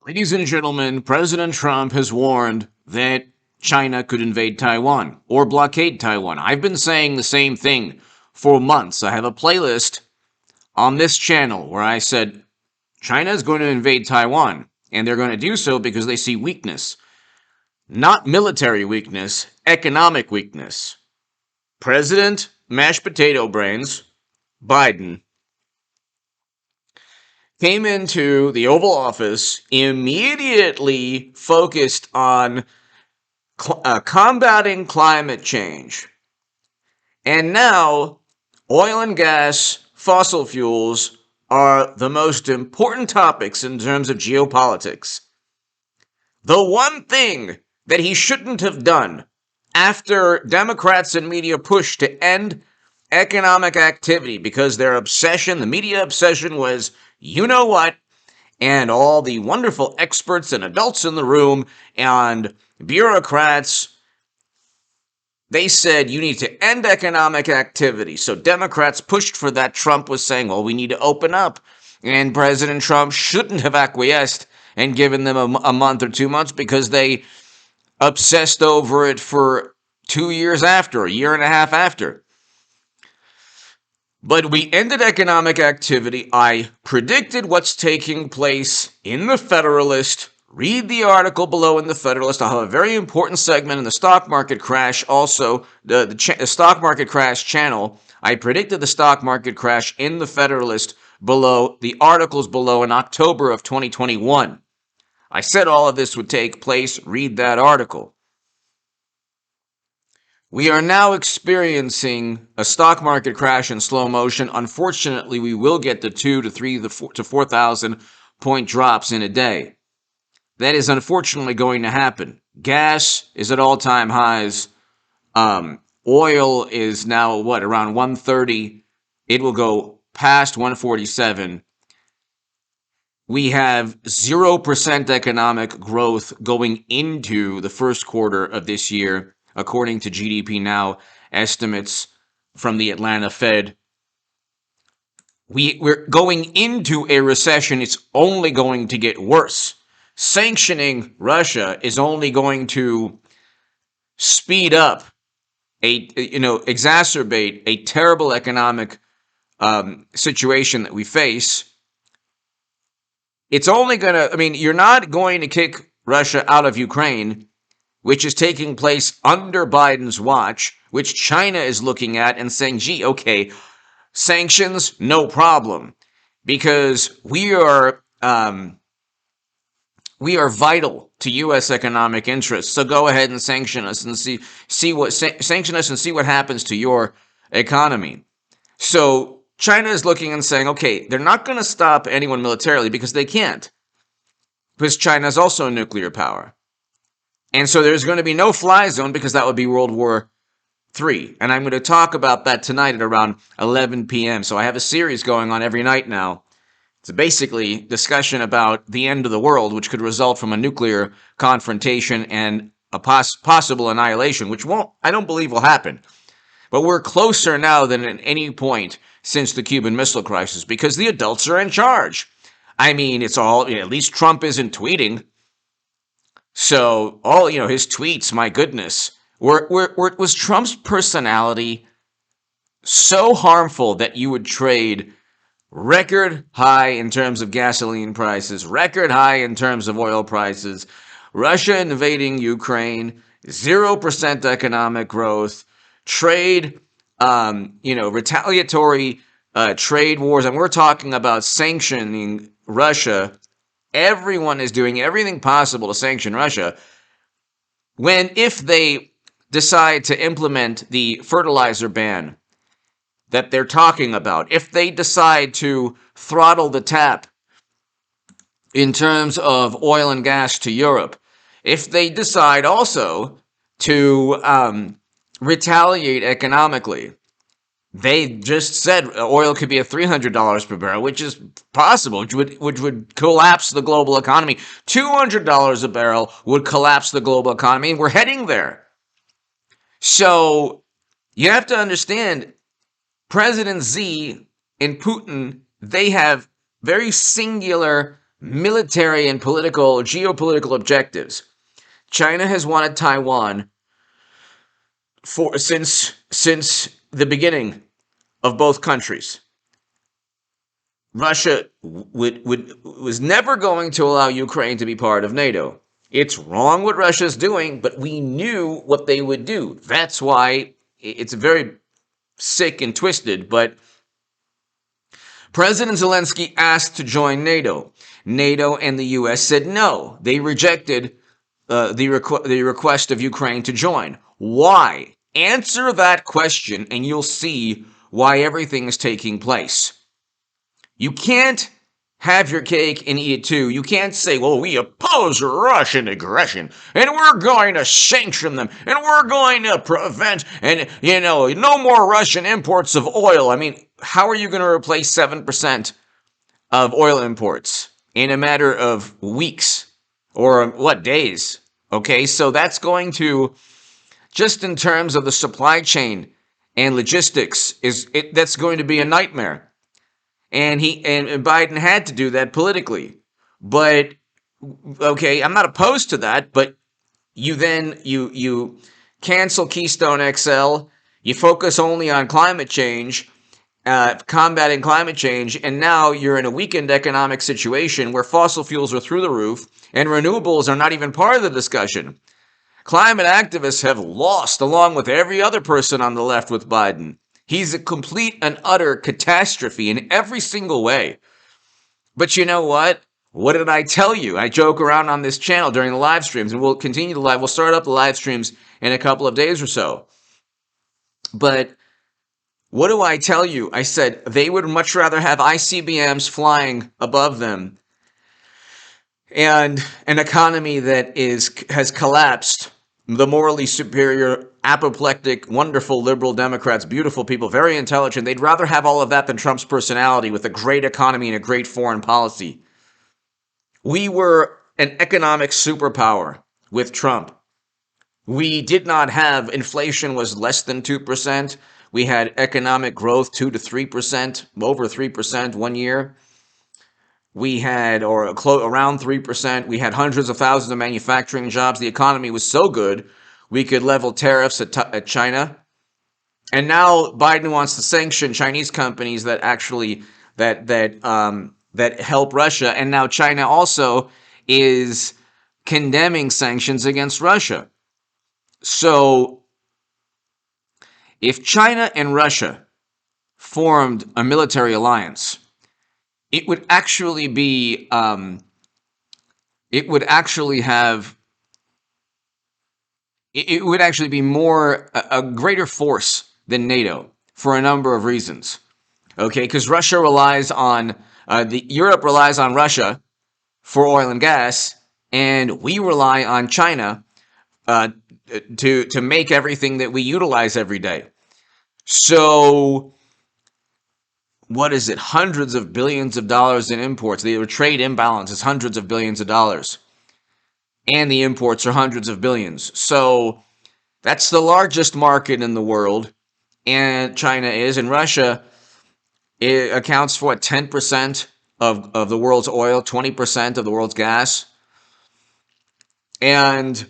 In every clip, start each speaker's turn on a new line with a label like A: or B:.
A: Ladies and gentlemen, President Trump has warned that China could invade Taiwan or blockade Taiwan. I've been saying the same thing for months. I have a playlist on this channel where I said China is going to invade Taiwan, and they're going to do so because they see weakness. Not military weakness, economic weakness. President Mashed Potato Brains Biden came into the Oval Office, immediately focused on combating climate change. And now, oil and gas, fossil fuels are the most important topics in terms of geopolitics. The one thing that he shouldn't have done after Democrats and media pushed to end economic activity because their obsession, the media obsession, was you know what, and all the wonderful experts and adults in the room and bureaucrats, they said you need to end economic activity. So Democrats pushed for that. Trump was saying, well, we need to open up. And President Trump shouldn't have acquiesced and given them a month or 2 months because they obsessed over it for 2 years after, a year and a half after. But we ended economic activity. I predicted what's taking place in the Federalist. Read the article below in the Federalist. I'll have a very important segment in the stock market crash. Also, the stock market crash channel. I predicted the stock market crash in the Federalist below. The articles below in October of 2021. I said all of this would take place. Read that article. We are now experiencing a stock market crash in slow motion. Unfortunately, we will get the 2 to 3 to 4,000 point drops in a day. That is unfortunately going to happen. Gas is at all-time highs. Oil is now, around 130. It will go past 147. We have 0% economic growth going into the first quarter of this year, according to GDP Now estimates from the Atlanta Fed. We're going into a recession. It's only going to get worse. Sanctioning Russia is only going to speed up, exacerbate a terrible economic situation that we face. It's only going to, you're not going to kick Russia out of Ukraine, which is taking place under Biden's watch, which China is looking at and saying, gee, okay, sanctions, no problem, because we are vital to U.S. economic interests. So go ahead and sanction us and see what happens to your economy. So China is looking and saying, okay, they're not going to stop anyone militarily because they can't, because China is also a nuclear power. And so there's going to be no fly zone because that would be World War III. And I'm going to talk about that tonight at around 11 p.m. So I have a series going on every night now. It's basically discussion about the end of the world, which could result from a nuclear confrontation and a possible annihilation, which I don't believe will happen. But we're closer now than at any point since the Cuban Missile Crisis because the adults are in charge. It's all, at least Trump isn't tweeting. So, his tweets, my goodness, was Trump's personality so harmful that you would trade record high in terms of gasoline prices, record high in terms of oil prices, Russia invading Ukraine, 0% economic growth, trade, retaliatory trade wars, and we're talking about sanctioning Russia. Everyone is doing everything possible to sanction Russia. If they decide to implement the fertilizer ban that they're talking about, if they decide to throttle the tap in terms of oil and gas to Europe, if they decide also to retaliate economically, they just said oil could be at $300 per barrel, which is possible, which would collapse the global economy. $200 a barrel would collapse the global economy, and we're heading there. So you have to understand, President Xi and Putin, they have very singular military and geopolitical objectives. China has wanted Taiwan since the beginning of both countries. Russia was never going to allow Ukraine to be part of NATO. It's wrong what Russia's doing, but we knew what they would do. That's why it's very sick and twisted, but President Zelensky asked to join NATO. NATO and the U.S. said no. They rejected the request of Ukraine to join. Why? Answer that question and you'll see why everything is taking place. You can't have your cake and eat it too. You can't say, well, we oppose Russian aggression and we're going to sanction them and we're going to prevent and, no more Russian imports of oil. I mean, how are you going to replace 7% of oil imports in a matter of weeks or days? Okay, so that's going to, just in terms of the supply chain and logistics, that's going to be a nightmare. And Biden had to do that politically. But okay, I'm not opposed to that, but you cancel Keystone XL, you focus only on climate change, combating climate change, and now you're in a weakened economic situation where fossil fuels are through the roof and renewables are not even part of the discussion. Climate activists have lost along with every other person on the left with Biden. He's a complete and utter catastrophe in every single way. But you know what? What did I tell you? I joke around on this channel during the live streams, and we'll continue the live. We'll start up the live streams in a couple of days or so. But what do I tell you? I said they would much rather have ICBMs flying above them and an economy that has collapsed. The morally superior, apoplectic, wonderful liberal Democrats, beautiful people, very intelligent. They'd rather have all of that than Trump's personality with a great economy and a great foreign policy. We were an economic superpower with Trump. We did not have, inflation was less than 2%. We had economic growth 2 to 3%, over 3% one year. We had, around 3%. We had hundreds of thousands of manufacturing jobs. The economy was so good, we could level tariffs at China. And now Biden wants to sanction Chinese companies that actually that help Russia. And now China also is condemning sanctions against Russia. So if China and Russia formed a military alliance, it would actually be more a greater force than NATO for a number of reasons. Okay, because Russia relies on Europe relies on Russia for oil and gas, and we rely on China to make everything that we utilize every day. So what is it? Hundreds of billions of dollars in imports. The trade imbalance is hundreds of billions of dollars. And the imports are hundreds of billions. So that's the largest market in the world. And China is. And Russia, it accounts for 10% of the world's oil, 20% of the world's gas. And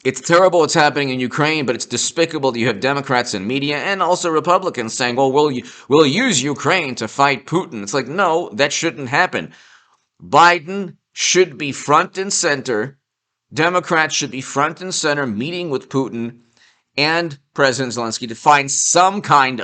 A: it's terrible what's happening in Ukraine, but it's despicable that you have Democrats and media and also Republicans saying, well, we'll use Ukraine to fight Putin. It's like, no, that shouldn't happen. Biden should be front and center. Democrats should be front and center meeting with Putin and President Zelensky to find some kind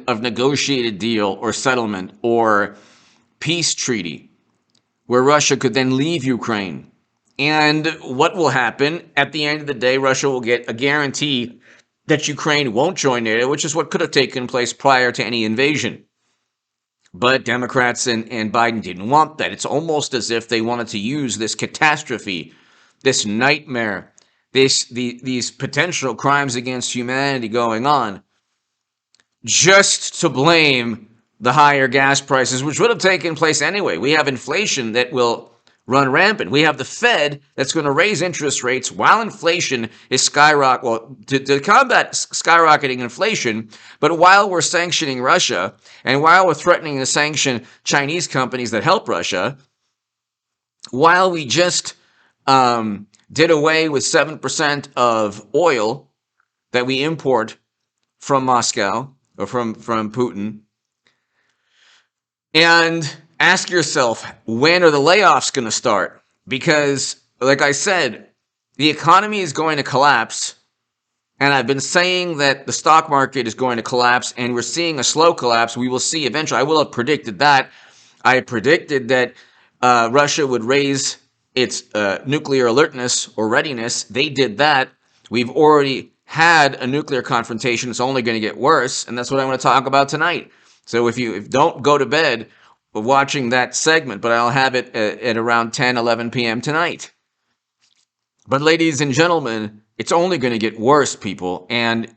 A: of negotiated deal or settlement or peace treaty where Russia could then leave Ukraine. And what will happen? At the end of the day, Russia will get a guarantee that Ukraine won't join NATO, which is what could have taken place prior to any invasion. But Democrats and Biden didn't want that. It's almost as if they wanted to use this catastrophe, this nightmare, these potential crimes against humanity going on, just to blame the higher gas prices, which would have taken place anyway. We have inflation that will run rampant. We have the Fed that's going to raise interest rates while inflation is skyrocketing. Well, to combat skyrocketing inflation, but while we're sanctioning Russia and while we're threatening to sanction Chinese companies that help Russia, while we just did away with 7% of oil that we import from Moscow or from Putin. And ask yourself, when are the layoffs going to start? Because, like I said, the economy is going to collapse. And I've been saying that the stock market is going to collapse, and we're seeing a slow collapse. We will see eventually. I will have predicted that. I predicted that Russia would raise its nuclear alertness or readiness. They did that. We've already had a nuclear confrontation. It's only going to get worse, and that's what I want to talk about tonight. So if don't go to bed watching that segment, but I'll have it at around 10, 11 p.m. tonight. But ladies and gentlemen, it's only going to get worse, people, and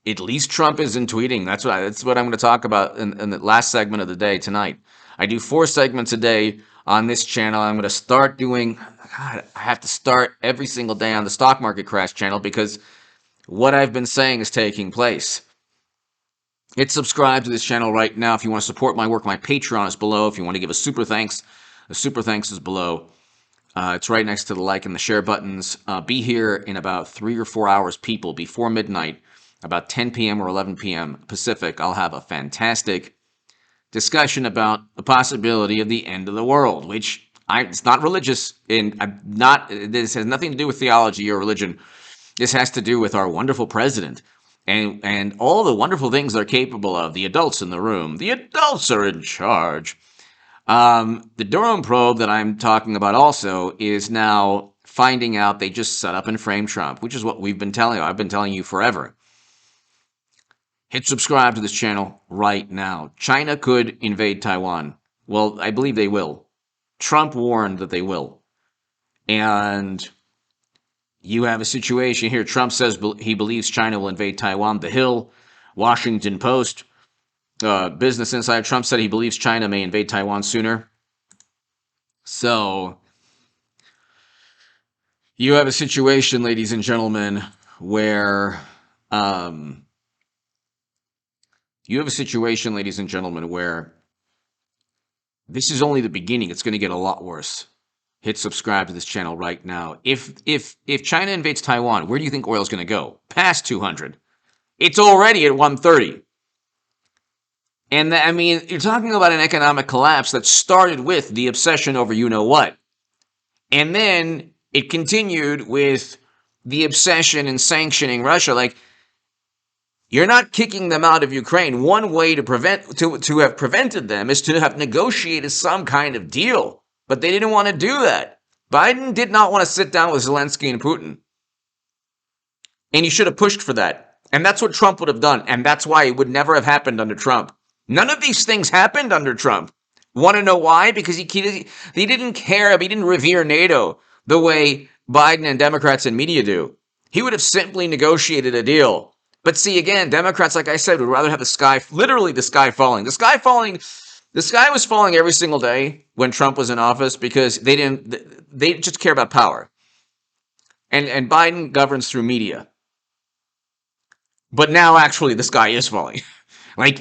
A: at least Trump isn't tweeting. That's what I'm going to talk about in the last segment of the day tonight. I do 4 segments a day on this channel. I'm going to start doing, God, I have to start every single day on the stock market crash channel because what I've been saying is taking place. Hit subscribe to this channel right now if you want to support my work. My Patreon is below. If you want to give a super thanks, the super thanks is below. It's right next to the like and the share buttons. Be here in about 3 or 4 hours, people, before midnight, about 10 p.m. or 11 p.m. Pacific. I'll have a fantastic discussion about the possibility of the end of the world, which it's not religious, and this has nothing to do with theology or religion. This has to do with our wonderful president and all the wonderful things they're capable of. The adults in the room. The adults are in charge. The Durham probe that I'm talking about also is now finding out they just set up and framed Trump, which is what we've been telling you. I've been telling you forever. Hit subscribe to this channel right now. China could invade Taiwan. Well, I believe they will. Trump warned that they will. And you have a situation here. Trump says he believes China will invade Taiwan. The Hill, Washington Post, Business Insider. Trump said he believes China may invade Taiwan sooner. So you have a situation, ladies and gentlemen, where this is only the beginning. It's going to get a lot worse. Hit subscribe to this channel right now. If China invades Taiwan, where do you think oil is going to go? Past 200. It's already at 130. And I mean, you're talking about an economic collapse that started with the obsession over you-know-what. And then it continued with the obsession in sanctioning Russia. Like, you're not kicking them out of Ukraine. One way to have prevented them is to have negotiated some kind of deal. But they didn't want to do that. Biden did not want to sit down with Zelensky and Putin. And he should have pushed for that. And that's what Trump would have done. And that's why it would never have happened under Trump. None of these things happened under Trump. Want to know why? Because he didn't care. He didn't revere NATO the way Biden and Democrats and media do. He would have simply negotiated a deal. But see, again, Democrats, like I said, would rather have the sky, literally the sky falling. The sky was falling every single day when Trump was in office because they just care about power. And Biden governs through media. But now, actually, the sky is falling.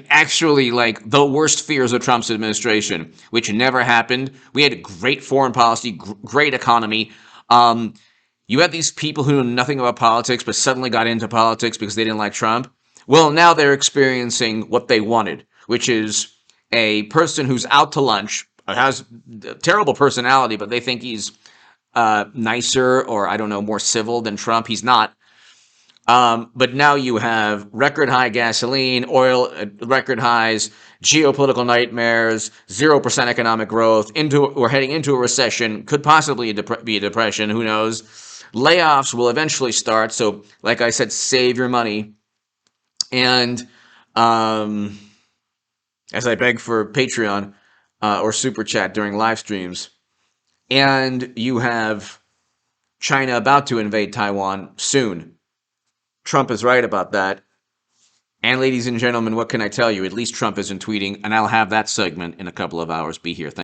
A: Actually, the worst fears of Trump's administration, which never happened. We had great foreign policy, great economy. You had these people who knew nothing about politics, but suddenly got into politics because they didn't like Trump. Well, now they're experiencing what they wanted, which is a person who's out to lunch, has a terrible personality, but they think he's nicer or, I don't know, more civil than Trump. He's not. But now you have record high gasoline, oil record highs, geopolitical nightmares, 0% economic growth. We're heading into a recession. Could possibly be a depression. Who knows? Layoffs will eventually start. So, like I said, save your money. And as I beg for Patreon or Super Chat during live streams, and you have China about to invade Taiwan soon. Trump is right about that. And ladies and gentlemen, what can I tell you? At least Trump isn't tweeting, and I'll have that segment in a couple of hours. Be here. Thank you.